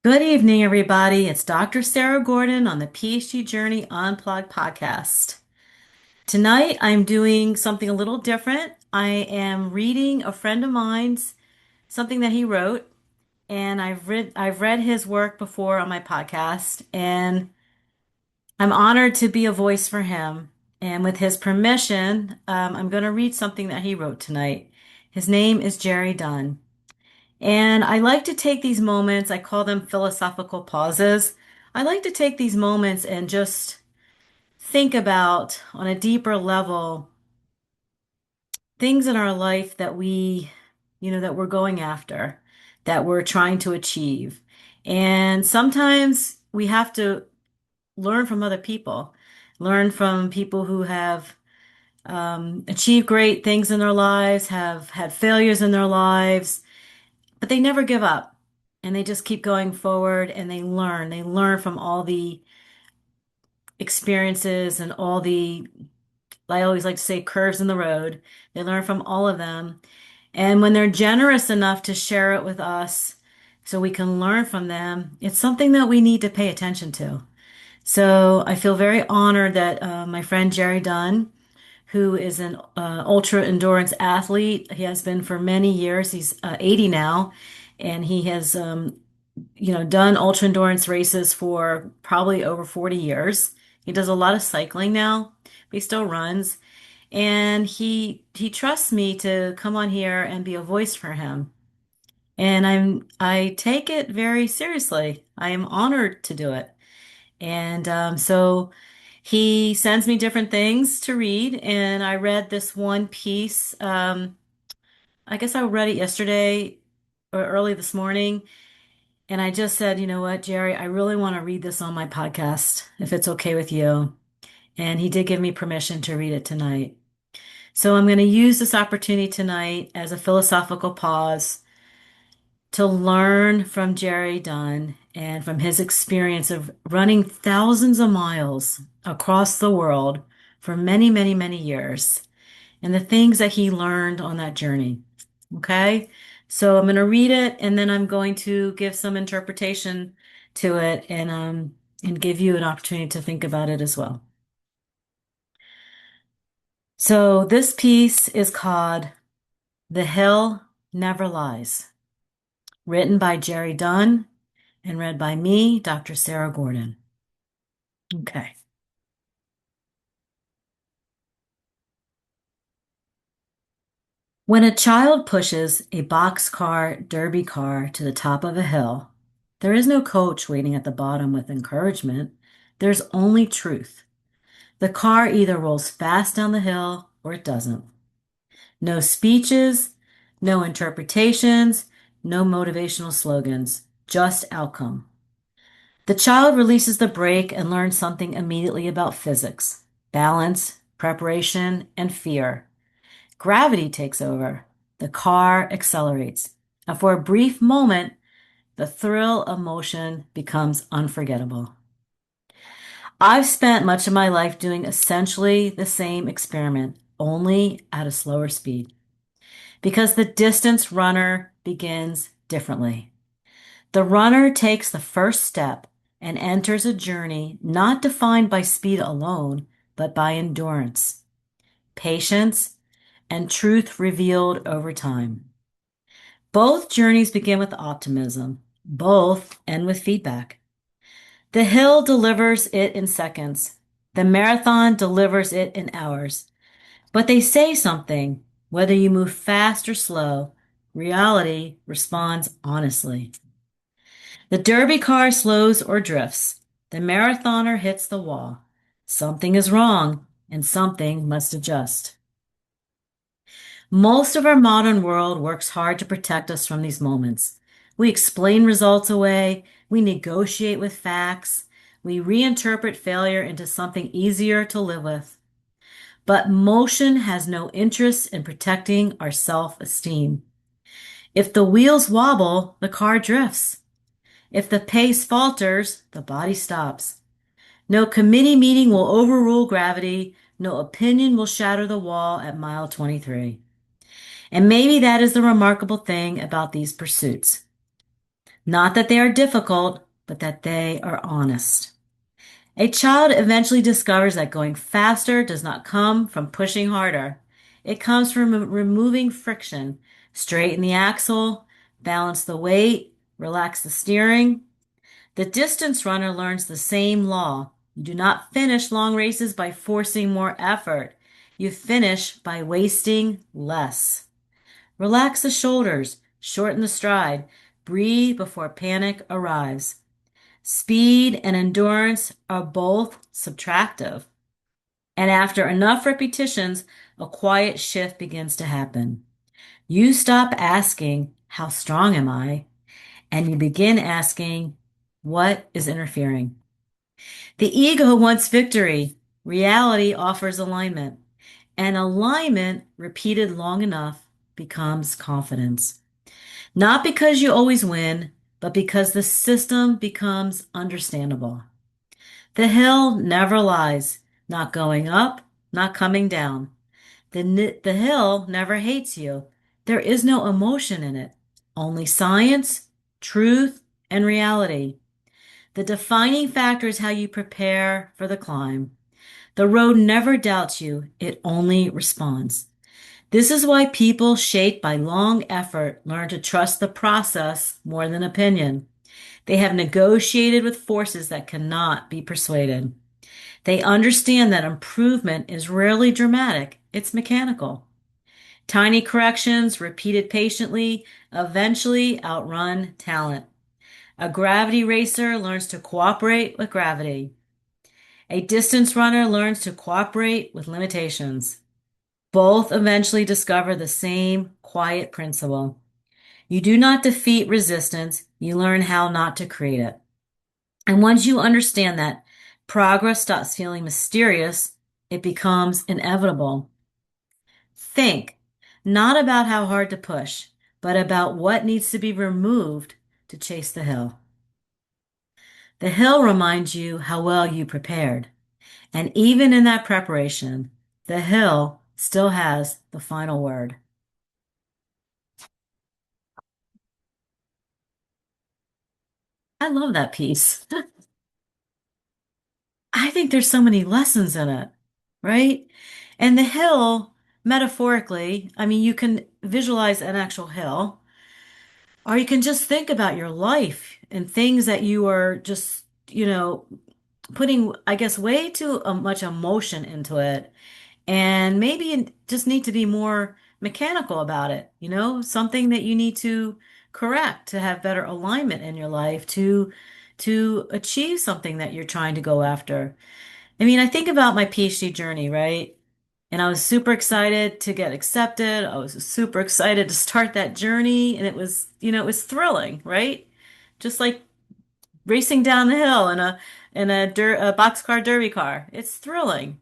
Good evening, everybody. It's Dr. Sarah Gordon on the PhD Journey Unplugged Podcast. Tonight, I'm doing something a little different. I am reading a friend of mine's something that he wrote, and I've read his work before on my podcast, and I'm honored to be a voice for him. And with his permission, I'm going to read something that he wrote tonight. His name is Jerry Dunn. And I like to take these moments, I call them philosophical pauses. I like to take these moments and just think about, on a deeper level, things in our life that that we're going after, that we're trying to achieve. And sometimes we have to learn from other people, learn from people who have achieved great things in their lives, have had failures in their lives, but they never give up and they just keep going forward and they learn. They learn from all the experiences and all the, I always like to say, curves in the road. They learn from all of them. And when they're generous enough to share it with us so we can learn from them, it's something that we need to pay attention to. So I feel very honored that my friend Jerry Dunn, who is an ultra endurance athlete. He has been for many years. He's 80 now, and he has, done ultra endurance races for probably over 40 years. He does a lot of cycling now, but he still runs. And he trusts me to come on here and be a voice for him. And I take it very seriously. I am honored to do it. And so he sends me different things to read, and I read this one piece. I guess I read it yesterday or early this morning, and I just said, you know what, Jerry, I really want to read this on my podcast, if it's okay with you. And he did give me permission to read it tonight. So I'm going to use this opportunity tonight as a philosophical pause to learn from Jerry Dunn and from his experience of running thousands of miles across the world for many, many, many years and the things that he learned on that journey. Okay? So I'm going to read it and then I'm going to give some interpretation to it and give you an opportunity to think about it as well. So this piece is called The Hill Never Lies, written by Jerry Dunn and read by me, Dr. Sarah Gordon. Okay. When a child pushes a boxcar derby car to the top of a hill, there is no coach waiting at the bottom with encouragement. There's only truth. The car either rolls fast down the hill or it doesn't. No speeches, no interpretations, no motivational slogans, just outcome. The child releases the brake and learns something immediately about physics, balance, preparation, and fear. Gravity takes over. The car accelerates. And for a brief moment, the thrill of motion becomes unforgettable. I've spent much of my life doing essentially the same experiment, only at a slower speed, because the distance runner begins differently. The runner takes the first step and enters a journey not defined by speed alone, but by endurance, patience, and truth revealed over time. Both journeys begin with optimism. Both end with feedback. The hill delivers it in seconds. The marathon delivers it in hours. But they say something, whether you move fast or slow, reality responds honestly. The derby car slows or drifts. The marathoner hits the wall. Something is wrong, and something must adjust. Most of our modern world works hard to protect us from these moments. We explain results away, we negotiate with facts, we reinterpret failure into something easier to live with. But motion has no interest in protecting our self-esteem. If the wheels wobble, the car drifts. If the pace falters, the body stops. No committee meeting will overrule gravity. No opinion will shatter the wall at mile 23. And maybe that is the remarkable thing about these pursuits. Not that they are difficult, but that they are honest. A child eventually discovers that going faster does not come from pushing harder. It comes from removing friction, straighten the axle, balance the weight, relax the steering. The distance runner learns the same law. You do not finish long races by forcing more effort. You finish by wasting less. Relax the shoulders, shorten the stride, breathe before panic arrives. Speed and endurance are both subtractive. And after enough repetitions, a quiet shift begins to happen. You stop asking, "How strong am I?" and you begin asking, "What is interfering?" The ego wants victory. Reality offers alignment. And alignment, repeated long enough, becomes confidence. Not because you always win, but because the system becomes understandable. The hill never lies, not going up, not coming down. The hill never hates you. There is no emotion in it, only science, truth, and reality. The defining factor is how you prepare for the climb. The road never doubts you, it only responds. This is why people shaped by long effort learn to trust the process more than opinion. They have negotiated with forces that cannot be persuaded. They understand that improvement is rarely dramatic, it's mechanical. Tiny corrections, repeated patiently, eventually outrun talent. A gravity racer learns to cooperate with gravity. A distance runner learns to cooperate with limitations. Both eventually discover the same quiet principle. You do not defeat resistance, you learn how not to create it. And once you understand that, progress stops feeling mysterious, it becomes inevitable. Think not about how hard to push, but about what needs to be removed to chase the hill. The hill reminds you how well you prepared. And even in that preparation, the hill still has the final word. I love that piece. I think there's so many lessons in it, right? And the hill, metaphorically, I mean, you can visualize an actual hill, or you can just think about your life and things that you are just, putting, I guess, way too much emotion into it. And maybe you just need to be more mechanical about it, something that you need to correct to have better alignment in your life to achieve something that you're trying to go after. I mean, I think about my PhD journey, right? And I was super excited to get accepted. I was super excited to start that journey, and it was thrilling, right? Just like racing down the hill in a boxcar derby car. It's thrilling.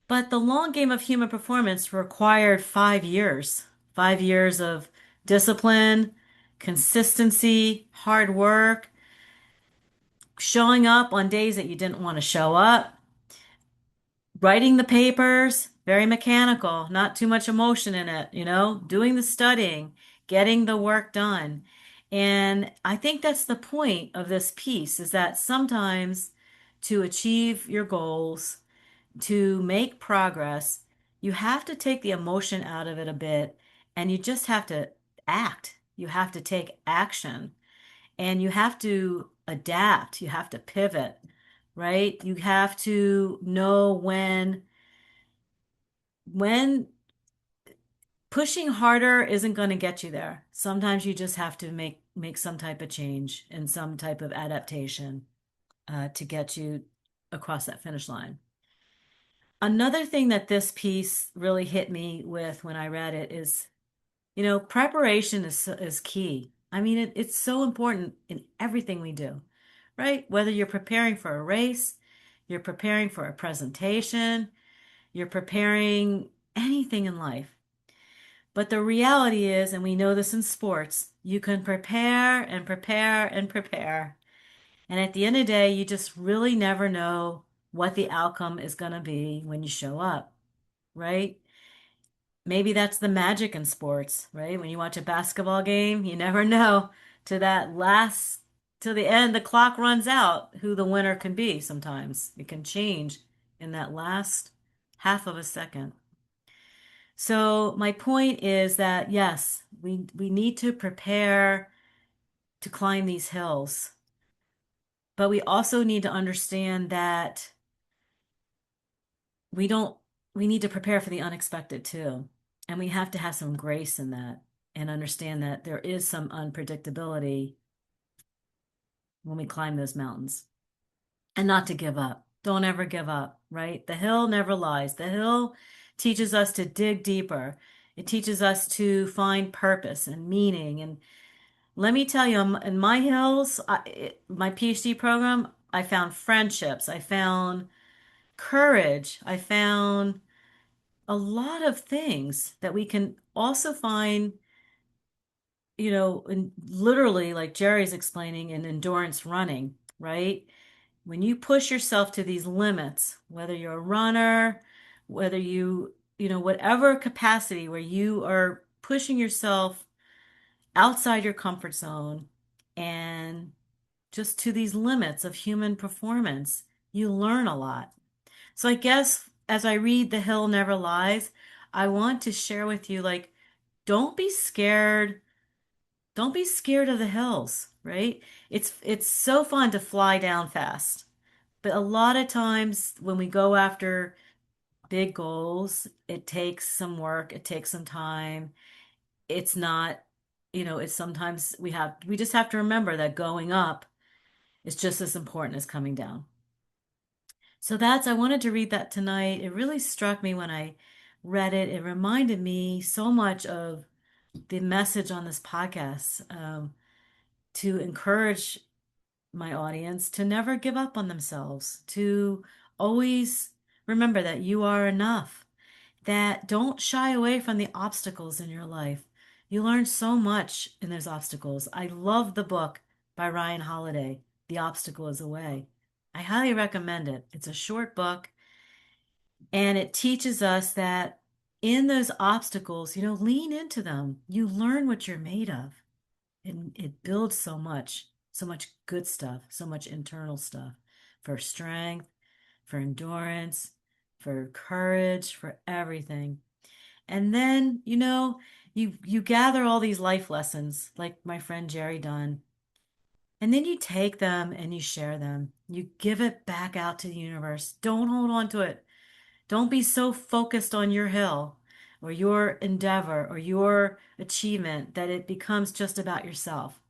But the long game of human performance required 5 years, 5 years of discipline, consistency, hard work, showing up on days that you didn't want to show up, writing the papers, very mechanical, not too much emotion in it, doing the studying, getting the work done. And I think that's the point of this piece is that sometimes to achieve your goals, to make progress, you have to take the emotion out of it a bit and you just have to act. You have to take action and you have to adapt. You have to pivot, right? You have to know when pushing harder isn't going to get you there. Sometimes you just have to make some type of change and some type of adaptation to get you across that finish line. Another thing that this piece really hit me with when I read it is, preparation is key. I mean, it's so important in everything we do, right? Whether you're preparing for a race, you're preparing for a presentation, you're preparing anything in life. But the reality is, and we know this in sports, you can prepare and prepare and prepare. And at the end of the day, you just really never know what the outcome is going to be when you show up, right? Maybe that's the magic in sports, right? When you watch a basketball game, you never know. to that last, to the end, the clock runs out, who the winner can be sometimes. It can change in that last half of a second. So my point is that yes, we need to prepare to climb these hills, but we also need to understand that we don't we need to prepare for the unexpected too. And we have to have some grace in that and understand that there is some unpredictability when we climb those mountains and not to give up. Don't ever give up, right? The hill never lies. The hill teaches us to dig deeper. It teaches us to find purpose and meaning. And let me tell you, in my hills, my PhD program, I found friendships. I found courage. I found a lot of things that we can also find, literally, like Jerry's explaining, in endurance running, right? When you push yourself to these limits, whether you're a runner, whether whatever capacity where you are pushing yourself outside your comfort zone and just to these limits of human performance, you learn a lot. So I guess as I read The Hill Never Lies, I want to share with you, like, don't be scared. Don't be scared of the hills, right? It's so fun to fly down fast. But a lot of times when we go after big goals, it takes some work, it takes some time. It's not, it's sometimes we just have to remember that going up is just as important as coming down. So I wanted to read that tonight. It really struck me when I read it. It reminded me so much of the message on this podcast, to encourage my audience to never give up on themselves, to always remember that you are enough, that don't shy away from the obstacles in your life. You learn so much in those obstacles. I love the book by Ryan Holiday, The Obstacle is a Way. I highly recommend it. It's a short book and it teaches us that in those obstacles, lean into them. You learn what you're made of. And it builds so much good stuff, so much internal stuff for strength, for endurance, for courage, for everything. And then, you gather all these life lessons, like my friend Jerry Dunn, and then you take them and you share them. You give it back out to the universe. Don't hold on to it. Don't be so focused on your hill or your endeavor or your achievement that it becomes just about yourself.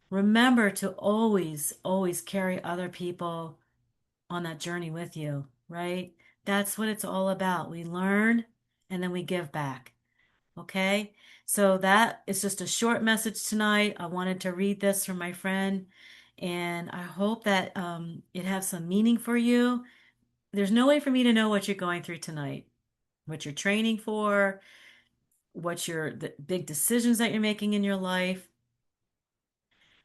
Remember to always, always carry other people on that journey with you, right? That's what it's all about. We learn and then we give back. Okay? So that is just a short message tonight. I wanted to read this from my friend, and I hope that it has some meaning for you. There's no way for me to know what you're going through tonight, what you're training for, the big decisions that you're making in your life.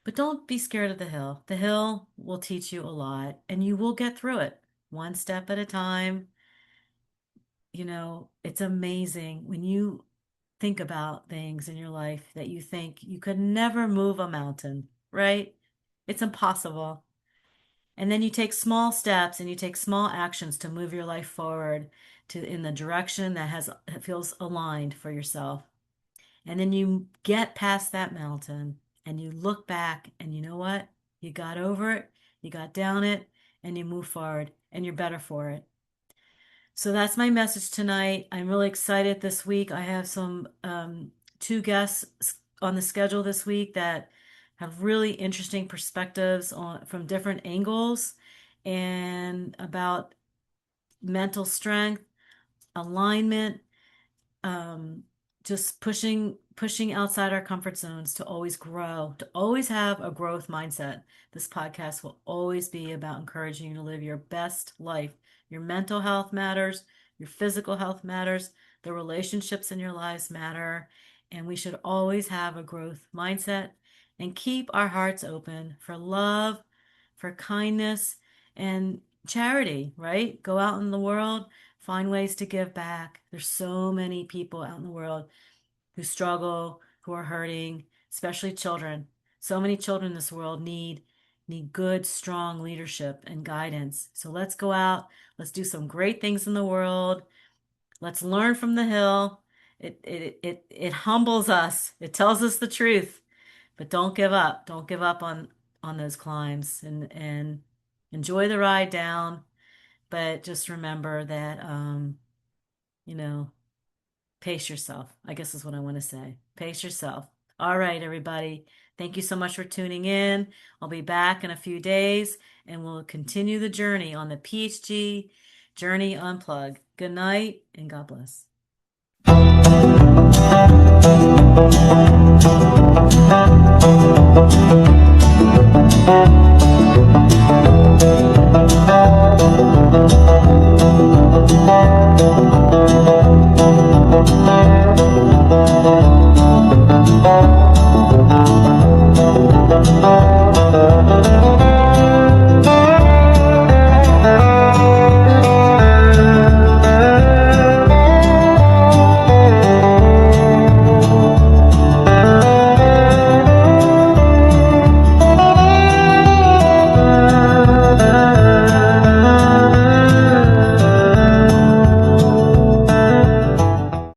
But don't be scared of the hill. The hill will teach you a lot and you will get through it one step at a time. It's amazing when you think about things in your life that you think you could never move a mountain, right? It's impossible. And then you take small steps and you take small actions to move your life forward to in the direction that feels aligned for yourself. And then you get past that mountain and you look back and you know what? You got over it, you got down it, and you move forward and you're better for it. So that's my message tonight. I'm really excited this week. I have some two guests on the schedule this week that have really interesting perspectives from different angles and about mental strength, alignment, um, just pushing outside our comfort zones to always grow, to always have a growth mindset. This podcast will always be about encouraging you to live your best life. Your mental health matters, your physical health matters, the relationships in your lives matter, and we should always have a growth mindset and keep our hearts open for love, for kindness, and charity, right? Go out in the world, find ways to give back. There's so many people out in the world who struggle, who are hurting, especially children. So many children in this world need good, strong leadership and guidance. So let's go out, let's do some great things in the world. Let's learn from the hill. It humbles us. It tells us the truth. But don't give up. Don't give up on those climbs and enjoy the ride down. But just remember that you know, pace yourself. I guess is what I want to say. Pace yourself. All right, everybody. Thank you so much for tuning in. I'll be back in a few days and we'll continue the journey on the PhD Journey Unplugged. Good night and God bless.